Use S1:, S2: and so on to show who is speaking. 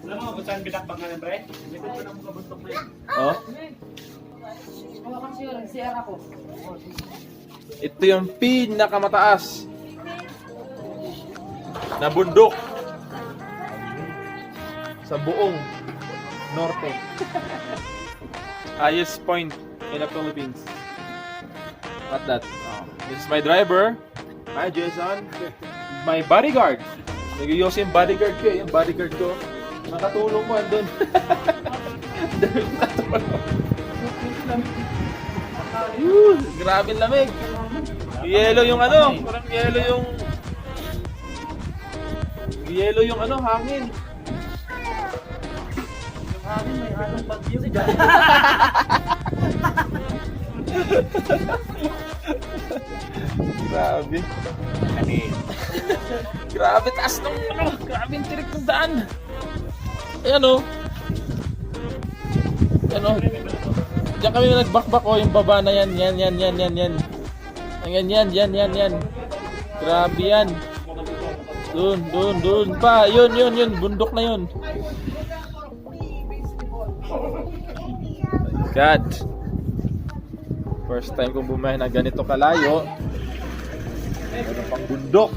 S1: Alam mo, kung saan binakbak na ng pre? Likod ko na mga buntok na yun.
S2: Oh,
S3: Hawakan siya, nag-CR ako.
S2: ito yung pinakamataas na bundok sa buong norte. Highest point in the Philippines. What that? Oh. This is my driver. Hi, Jason. My bodyguard. Nag-ios yung bodyguard ko eh. Yung bodyguard ko. Nakatulong mo andun. Grabe lamig. Yelo yung ano. Parang yelo yung... Yelo yung ano, hangin.
S1: Yung hangin, may halong bagyo.
S2: Grabe. Grabe taas ng ano. Grabe yung tirik ng daan. Ayan o. Ayan o. Diyan kami nagbakbak o. Yung baba na yan. Yan. Ayan yan. Grabe yan. Doon pa. Yun. Bundok na yun. God. First time kong bumahe na ganito kalayo. Meron pang bundok.